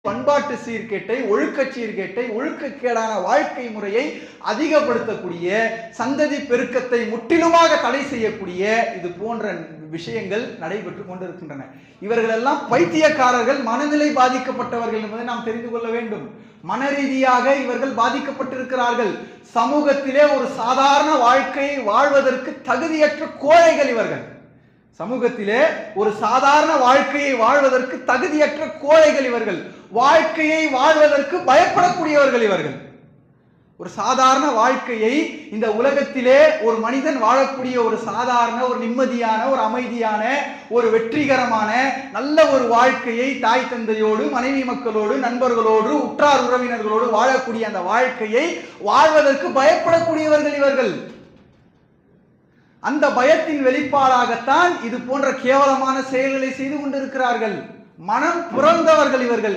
பண்பாட்டு சீர்கேட்டை, ஒழுக்க சீர்கேட்டை, ஒழுக்கக்கேடான வாழ்க்கை முறையை அதிகப்படுத்தக்கூடிய, சந்ததி பெருக்கத்தை முற்றிலுமாக தடை செய்யக்கூடிய இது போன்ற விஷயங்கள் நடைபெற்றுக் கொண்டிருக்கின்றன. இவர்கள் எல்லாம் பைத்தியக்காரர்கள், மனநிலை பாதிக்கப்பட்டவர்கள் என்பதை நாம் தெரிந்து கொள்ள வேண்டும். மன ரீதியாக இவர்கள் பாதிக்கப்பட்டிருக்கிறார்கள். சமூகத்திலே ஒரு சாதாரண வாழ்க்கையை வாழ்வதற்கு தகுதியற்ற கோழைகள் இவர்கள். சமூகத்திலே ஒரு சாதாரண வாழ்க்கையை வாழ்வதற்கு தகுதியற்ற கோழைகள் இவர்கள். வாழ்க்கையை வாழ்வதற்கு பயப்படக்கூடியவர்கள் இவர்கள். ஒரு சாதாரண வாழ்க்கையை இந்த உலகத்திலே ஒரு மனிதன் வாழக்கூடிய ஒரு சாதாரண, ஒரு நிம்மதியான, ஒரு அமைதியான, ஒரு வெற்றிகரமான நல்ல ஒரு வாழ்க்கையை தாய் தந்தையோடு, மனைவி மக்களோடு, நண்பர்களோடு, உற்றார் உறவினர்களோடு வாழக்கூடிய அந்த வாழ்க்கையை வாழ்வதற்கு பயப்படக்கூடியவர்கள் இவர்கள். அந்த பயத்தின் வெளிப்பாடாகத்தான் இது போன்ற கேவலமான செயல்களை செய்து கொண்டிருக்கிறார்கள். மனம் புரந்தவர்கள் இவர்கள்.